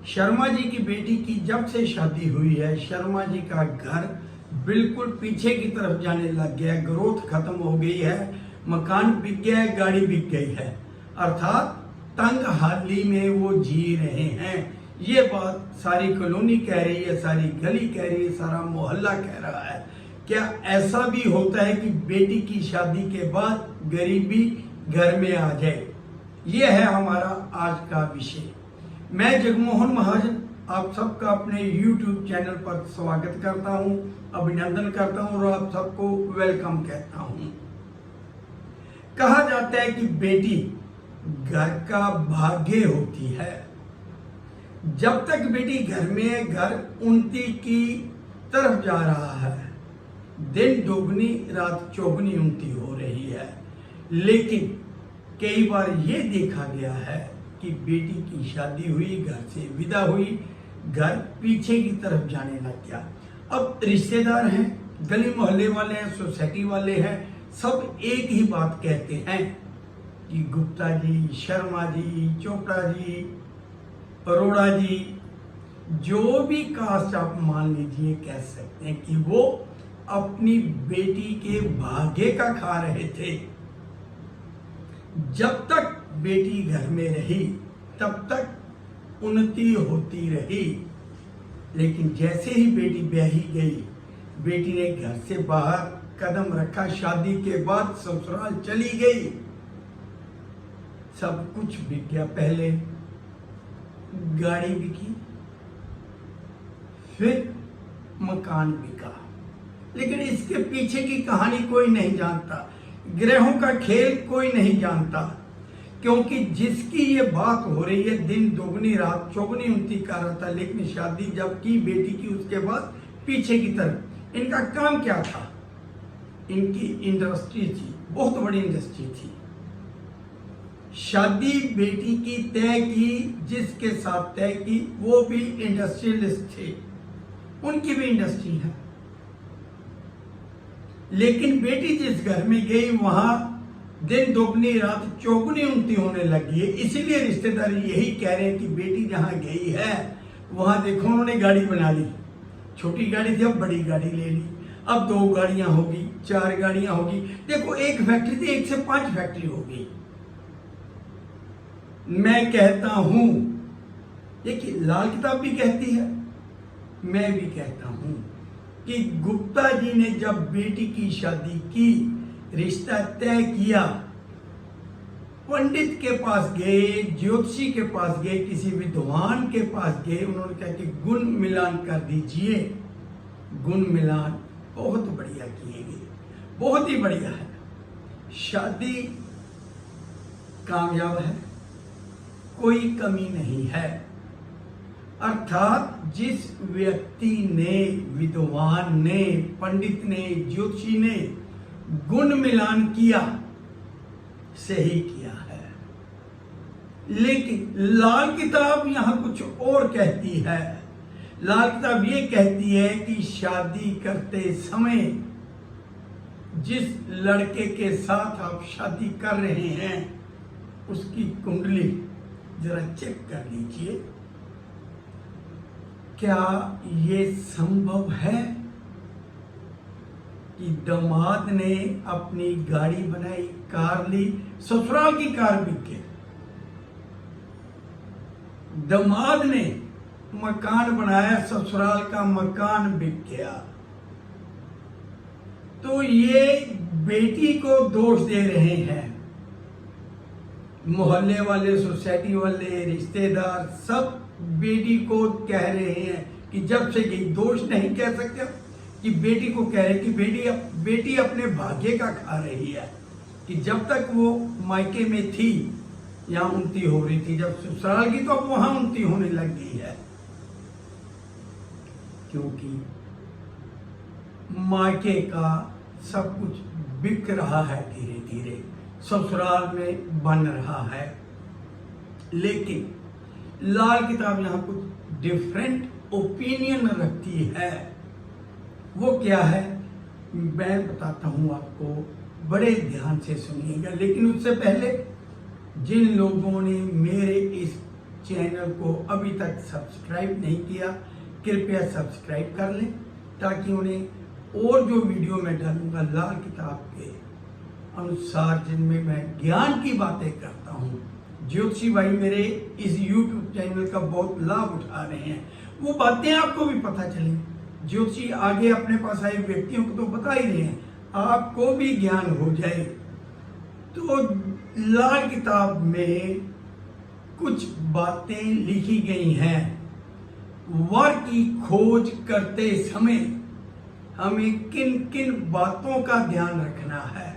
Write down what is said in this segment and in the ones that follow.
शर्मा जी की बेटी की जब से शादी हुई है, शर्मा जी का घर बिल्कुल पीछे की तरफ जाने लग गया है, ग्रोथ खत्म हो गई है, मकान बिक गया है, गाड़ी बिक गई है, अर्थात तंग हाली में वो जी रहे हैं। ये बात सारी कॉलोनी कह रही है, सारी गली कह रही है, सारा मोहल्ला कह रहा है। क्या ऐसा भी होता है कि बेटी की शादी के बाद गरीबी घर में आ जाए? ये है हमारा आज का विषय। मैं जगमोहन महाजन आप सबका अपने YouTube चैनल पर स्वागत करता हूं, अभिनंदन करता हूं और आप सबको वेलकम कहता हूं। कहा जाता है कि बेटी घर का भाग्य होती है। जब तक बेटी घर में है, घर उन्नति की तरफ जा रहा है, दिन दोगुनी रात चौगुनी उन्नति हो रही है। लेकिन कई बार ये देखा गया है कि बेटी की शादी हुई, घर से विदा हुई, घर पीछे की तरफ जाने लग गया। अब रिश्तेदार हैं, गली मोहल्ले वाले हैं, सोसाइटी वाले हैं, सब एक ही बात कहते हैं कि गुप्ता जी, शर्मा जी, चोपड़ा जी, अरोड़ा जी, जो भी कास्ट आप मान लीजिए, कह सकते हैं कि वो अपनी बेटी के भाग्य का खा रहे थे। जब तक बेटी घर में रही तब तक उन्नति होती रही, लेकिन जैसे ही बेटी ब्याही गई, बेटी ने घर से बाहर कदम रखा, शादी के बाद ससुराल चली गई, सब कुछ बिक गया। पहले गाड़ी बिकी, फिर मकान बिका, लेकिन इसके पीछे की कहानी कोई नहीं जानता, ग्रहों का खेल कोई नहीं जानता, क्योंकि जिसकी ये बात हो रही है दिन दोगुनी रात चौगुनी उन्नति कर रहा था, लेकिन शादी जब की बेटी की उसके बाद पीछे की तरफ। इनका काम क्या था? इनकी इंडस्ट्री थी, बहुत बड़ी इंडस्ट्री थी। शादी बेटी की तय की, जिसके साथ तय की वो भी इंडस्ट्रियलिस्ट थे, उनकी भी इंडस्ट्री है। लेकिन बेटी जिस घर में गई वहां दिन दोगुनी रात चौगुनी उन्नति होने लगी है। इसीलिए रिश्तेदार यही कह रहे हैं कि बेटी जहां गई है वहां देखो उन्होंने गाड़ी बना ली, छोटी गाड़ी थी अब बड़ी गाड़ी ले ली, अब 2 गाड़ियां होगी, 4 गाड़ियां होगी। देखो एक फैक्ट्री थी, 1 से 5 फैक्ट्री होगी। मैं कहता हूं, देखिए लाल किताब भी कहती है, मैं भी कहता हूं कि गुप्ता जी ने जब बेटी की शादी की, रिश्ता तय किया, पंडित के पास गए, ज्योतिषी के पास गए, किसी विद्वान के पास गए, उन्होंने कहा कि गुण मिलान कर दीजिए। गुण मिलान बहुत बढ़िया किए गए, बहुत ही बढ़िया है। शादी कामयाब है, कोई कमी नहीं है। अर्थात जिस व्यक्ति ने, विद्वान ने, पंडित ने, ज्योतिषी ने गुण मिलान किया, सही किया है। लेकिन लाल किताब यहां कुछ और कहती है। लाल किताब ये कहती है कि शादी करते समय जिस लड़के के साथ आप शादी कर रहे हैं उसकी कुंडली जरा चेक कर लीजिए। क्या ये संभव है कि दामाद ने अपनी गाड़ी बनाई, कार ली, ससुराल की कार बिक गई, दामाद ने मकान बनाया, ससुराल का मकान बिक गया, तो ये बेटी को दोष दे रहे हैं। मोहल्ले वाले, सोसाइटी वाले, रिश्तेदार सब बेटी को कह रहे हैं कि जब से गई, दोष नहीं कह सकते कि बेटी को कह रहे कि बेटी अपने भाग्य का खा रही है, कि जब तक वो मायके में थी यहाँ उन्नति हो रही थी, जब ससुराल की तो अब वहां उन्नति होने लग गई है, क्योंकि मायके का सब कुछ बिक रहा है, धीरे धीरे ससुराल में बन रहा है। लेकिन लाल किताब यहाँ कुछ डिफरेंट ओपिनियन रखती है। वो क्या है मैं बताता हूं आपको, बड़े ध्यान से सुनिएगा। लेकिन उससे पहले जिन लोगों ने मेरे इस चैनल को अभी तक सब्सक्राइब नहीं किया, कृपया सब्सक्राइब कर लें ताकि उन्हें और जो वीडियो मैं डालूंगा लाल किताब के अनुसार जिनमें मैं ज्ञान की बातें करता हूँ, ज्योतिषी भाई मेरे इस YouTube चैनल का बहुत लाभ उठा रहे हैं, वो बातें आपको भी पता चलें। ज्योतिषी आगे अपने पास आए व्यक्तियों को तो बता ही रहे हैं, आपको भी ज्ञान हो जाए। तो लाल किताब में कुछ बातें लिखी गई हैं। वर की खोज करते समय हमें किन किन बातों का ध्यान रखना है,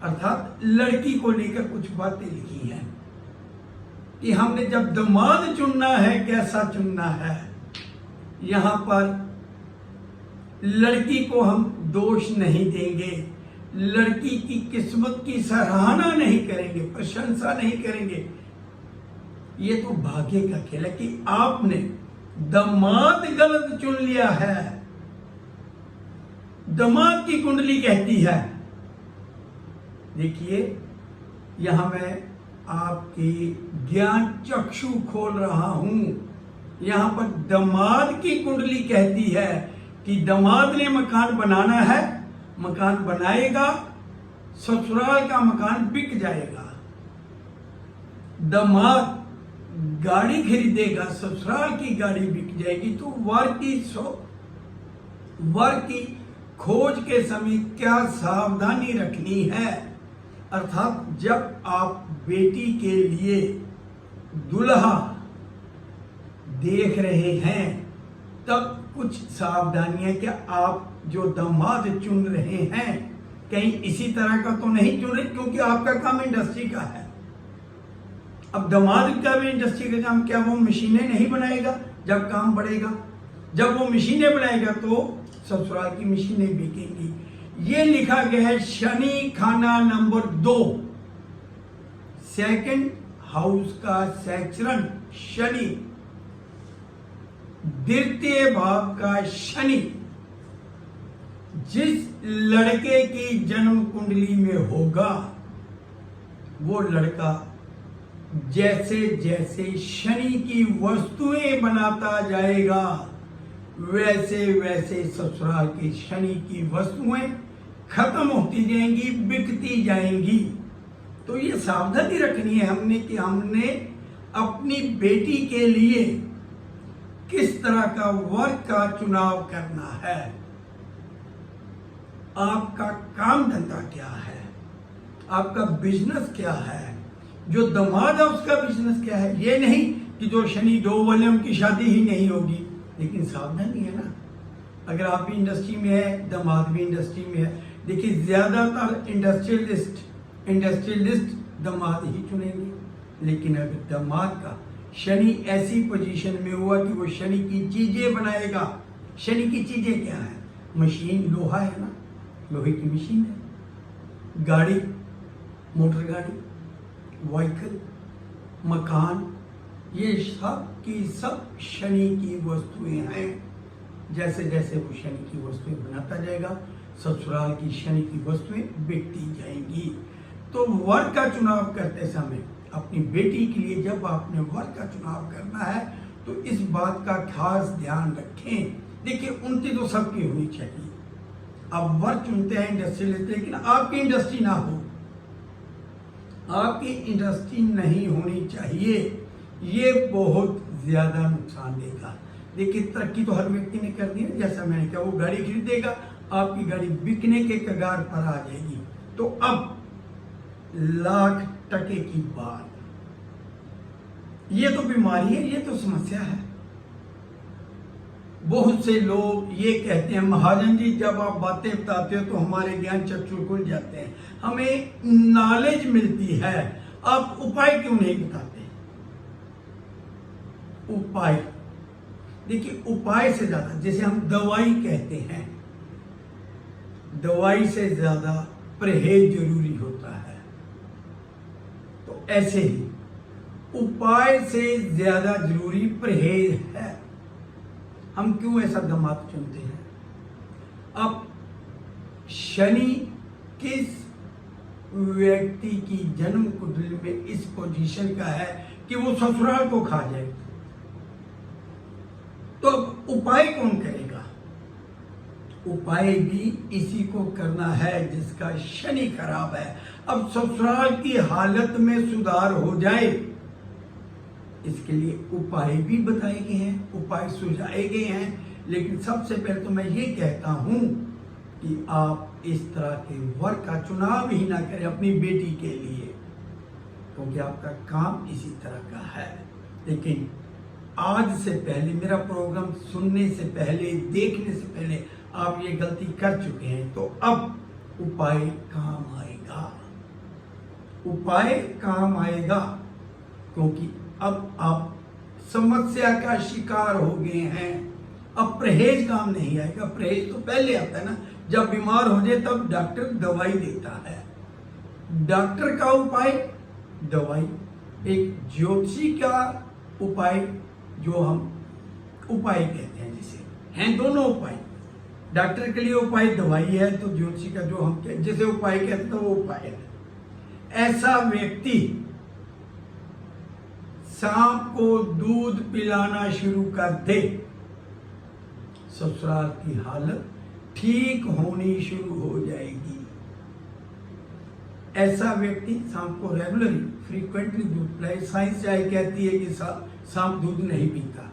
अर्थात लड़की को लेकर कुछ बातें लिखी हैं कि हमने जब दामाद चुनना है कैसा चुनना है। यहां पर लड़की को हम दोष नहीं देंगे, लड़की की किस्मत की सराहना नहीं करेंगे, प्रशंसा नहीं करेंगे। ये तो भाग्य का खेल है कि आपने दामाद गलत चुन लिया है। दामाद की कुंडली कहती है, देखिए यहां मैं आपकी ज्ञान चक्षु खोल रहा हूं। यहां पर दामाद की कुंडली कहती है कि दामाद ने मकान बनाना है, मकान बनाएगा, ससुराल का मकान बिक जाएगा। दामाद गाड़ी खरीदेगा, ससुराल की गाड़ी बिक जाएगी। तो वर की खोज के समय क्या सावधानी रखनी है, अर्थात जब आप बेटी के लिए दुल्हा देख रहे हैं तब कुछ सावधानियां, क्या आप जो दामाद चुन रहे हैं कहीं इसी तरह का तो नहीं चुन रहे, क्योंकि आपका काम इंडस्ट्री का है। अब दामाद का भी इंडस्ट्री का काम, क्या वो मशीनें नहीं बनाएगा जब काम बढ़ेगा? जब वो मशीनें बनाएगा तो ससुराल की मशीनें बिकेंगी। ये लिखा गया है शनि खाना नंबर 2, सेकंड हाउस का सेक्शन शनि, द्वितीय भाव का शनि। जिस लड़के की जन्म कुंडली में होगा वो लड़का जैसे जैसे शनि की वस्तुएं बनाता जाएगा वैसे वैसे ससुराल की शनि की वस्तुएं खत्म होती जाएंगी, बिकती जाएंगी। तो ये सावधानी रखनी है हमने कि हमने अपनी बेटी के लिए किस तरह का वर का चुनाव करना है। आपका काम धंधा क्या है, आपका बिजनेस क्या है, जो दामाद है उसका बिजनेस क्या है। ये नहीं कि जो शनि 2 वाले उनकी शादी ही नहीं होगी, लेकिन सावधानी है ना। अगर आप भी इंडस्ट्री में है, दामाद भी इंडस्ट्री में है, देखिए ज्यादातर इंडस्ट्रियलिस्ट दामाद ही चुनेंगे। लेकिन अगर दामाद का शनि ऐसी पोजीशन में हुआ कि वो शनि की चीजें बनाएगा, शनि की चीजें क्या है? मशीन, लोहा है ना, लोहे की मशीन है, गाड़ी, मोटर गाड़ी, व्हीकल, मकान, ये सब की सब शनि की वस्तुएं हैं। जैसे जैसे वो शनि की वस्तुएं बनाता जाएगा ससुराल की शनि की वस्तुएं बिकती जाएंगी। तो वर का चुनाव करते समय अपनी बेटी के लिए जब आपने वर का चुनाव करना है तो इस बात का खास ध्यान रखें। देखिए उनकी तो सबकी होनी चाहिए। अब वर चुनते हैं इंडस्ट्रियलिस्ट, लेकिन आपकी इंडस्ट्री ना हो, आपकी इंडस्ट्री नहीं होनी चाहिए, ये बहुत ज्यादा नुकसान देगा। देखिए तरक्की तो हर व्यक्ति ने कर दी है, जैसा मैंने कहा वो गाड़ी खरीदेगा, आपकी गाड़ी बिकने के कगार पर आ जाएगी। तो अब लाख टके की बात, ये तो बीमारी है, ये तो समस्या है। बहुत से लोग ये कहते हैं महाजन जी जब आप बातें बताते हो तो हमारे ज्ञान चक्षु खुल जाते हैं, हमें नॉलेज मिलती है, आप उपाय क्यों नहीं बताते? उपाय देखिए, उपाय से ज्यादा, जैसे हम दवाई कहते हैं, दवाई से ज्यादा परहेज जरूरी होता है। तो ऐसे ही उपाय से ज्यादा जरूरी परहेज है। हम क्यों ऐसा दामाद चुनते हैं? अब शनि किस व्यक्ति की जन्म कुंडली में इस पोजीशन का है कि वो ससुराल को खा जाए, तो अब उपाय कौन करेगा? उपाय भी इसी को करना है जिसका शनि खराब है। अब ससुराल की हालत में सुधार हो जाए, इसके लिए उपाय भी बताए गए हैं, उपाय सुझाए गए हैं। लेकिन सबसे पहले तो मैं ये कहता हूं कि आप इस तरह के वर का चुनाव ही ना करें अपनी बेटी के लिए, क्योंकि आपका काम इसी तरह का है। लेकिन आज से पहले, मेरा प्रोग्राम सुनने से पहले, देखने से पहले आप ये गलती कर चुके हैं, तो अब उपाय काम आएगा, उपाय काम आएगा, क्योंकि अब आप समस्या का शिकार हो गए हैं। अब परहेज काम नहीं आएगा। परहेज तो पहले आता है ना, जब बीमार हो जाए तब डॉक्टर दवाई देता है। डॉक्टर का उपाय दवाई, एक ज्योतिषी का उपाय जो हम उपाय कहते हैं, जिसे हैं दोनों उपाय। डॉक्टर के लिए उपाय दवाई है, तो ज्योतिषी का जो हम जिसे उपाय कहते हैं वो उपाय है। ऐसा व्यक्ति सांप को दूध पिलाना शुरू कर दे, ससुराल की हालत ठीक होनी शुरू हो जाएगी। ऐसा व्यक्ति सांप को रेगुलरली, फ्रीक्वेंटली दूध पिलाए। साइंस चाहे कहती है कि सांप दूध नहीं पीता,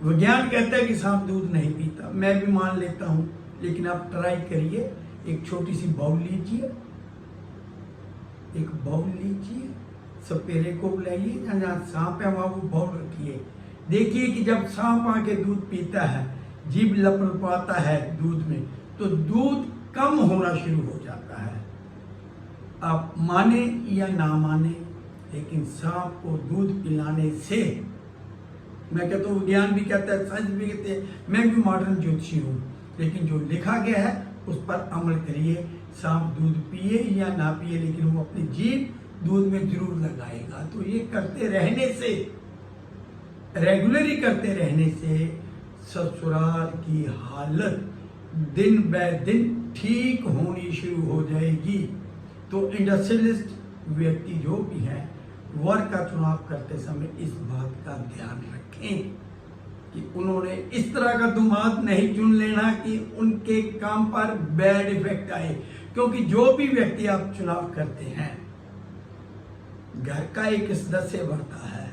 विज्ञान कहता है कि सांप दूध नहीं पीता, मैं भी मान लेता हूं। लेकिन आप ट्राई करिए, एक छोटी सी बाउल लीजिए, एक बाउल लीजिए, सपेरे को बुलाइए, जहाँ सांप है वहां वो बाउल रखिए। देखिए कि जब सांप आके दूध पीता है, जीभ लपलपाता है दूध में, तो दूध कम होना शुरू हो जाता है। आप माने या ना माने, लेकिन सांप को दूध पिलाने से, मैं कहता हूँ विज्ञान भी कहता है, साइंस भी कहते हैं, मैं भी मॉडर्न ज्योतिषी हूँ, लेकिन जो लिखा गया है उस पर अमल करिए। सांप दूध पिए या ना पिए, लेकिन वो अपनी जीभ दूध में जरूर लगाएगा। तो ये करते रहने से, रेगुलरली करते रहने से ससुराल की हालत दिन ब दिन ठीक होनी शुरू हो जाएगी। तो इंडस्ट्रियलिस्ट व्यक्ति जो भी हैं, वर का चुनाव करते समय इस बात का ध्यान रखें कि उन्होंने इस तरह का दामाद नहीं चुन लेना कि उनके काम पर बैड इफेक्ट आए। क्योंकि जो भी व्यक्ति आप चुनाव करते हैं, घर का एक सदस्य बनता है,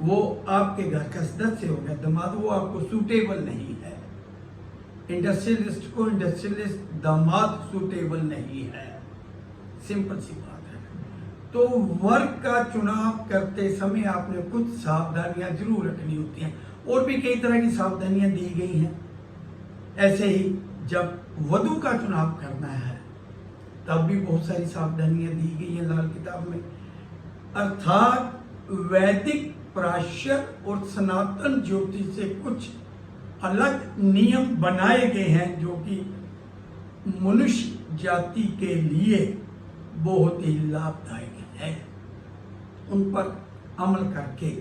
वो आपके घर का सदस्य हो गया दामाद, वो आपको सूटेबल नहीं है। इंडस्ट्रियलिस्ट को इंडस्ट्रियलिस्ट दामाद सूटेबल नहीं है, सिंपल सी बात है। तो वर्क का चुनाव करते समय आपने कुछ सावधानियां जरूर रखनी होती हैं, और भी कई तरह की सावधानियां दी गई हैं। ऐसे ही जब वधू का चुनाव करना है, तब भी बहुत सारी सावधानियां दी गई हैं लाल किताब में। अर्थात वैदिक, प्राच्य और सनातन ज्योतिष से कुछ अलग नियम बनाए गए हैं, जो कि मनुष्य जाति के लिए बहुत ही लाभदायक है। उन पर अमल करके,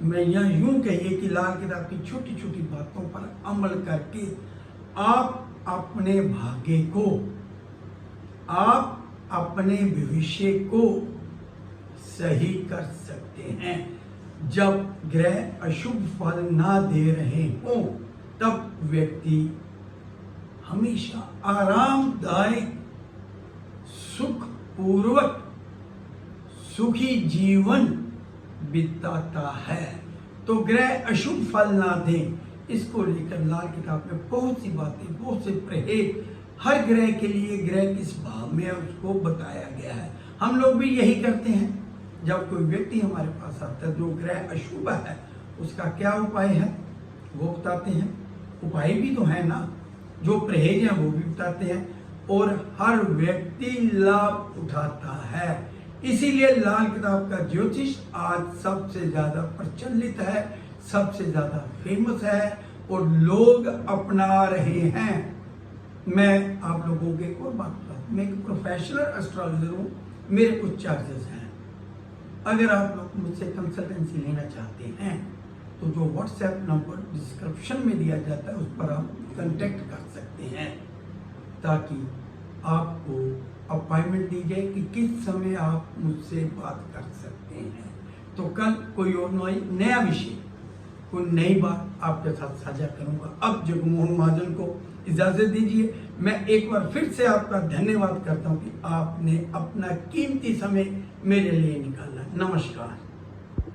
मैं यूं कहिए कि लाल किताब की छोटी छोटी बातों पर अमल करके आप अपने भाग्य को, आप अपने भविष्य को सही कर सकते हैं। जब ग्रह अशुभ फल ना दे रहे हो, तब व्यक्ति हमेशा आरामदायक, सुखपूर्वक, सुखी जीवन बिताता है। तो ग्रह अशुभ फल ना दें, इसको लेकर लाल किताब में बहुत सी बातें, बहुत से परहेज हर ग्रह के लिए, ग्रह किस भाव में है उसको बताया गया है। हम लोग भी यही करते हैं। जब कोई व्यक्ति हमारे पास आता है जो ग्रह अशुभ है, उसका क्या उपाय है वो बताते हैं। उपाय भी तो है ना, जो परहेज है वो भी बताते हैं, और हर व्यक्ति लाभ उठाता है। इसीलिए लाल किताब का ज्योतिष आज सबसे ज्यादा प्रचलित है, सबसे ज्यादा फेमस है, और लोग अपना रहे हैं। मैं आप लोगों को एक और बात बताऊं, मैं एक प्रोफेशनल एस्ट्रोलॉजर हूँ, मेरे कुछ चार्जेस हैं। अगर आप लोग मुझसे कंसल्टेंसी लेना चाहते हैं, तो जो व्हाट्सएप नंबर डिस्क्रिप्शन में दिया जाता है उस पर आप कांटेक्ट कर सकते हैं, ताकि आपको अपॉइंटमेंट दीजिए कि किस समय आप मुझसे बात कर सकते हैं। तो कल कोई और नया विषय, कोई नई बात आपके साथ साझा करूंगा। अब जगमोहन महाजन को इजाजत दीजिए। मैं एक बार फिर से आपका धन्यवाद करता हूं कि आपने अपना कीमती समय मेरे लिए निकाला। नमस्कार।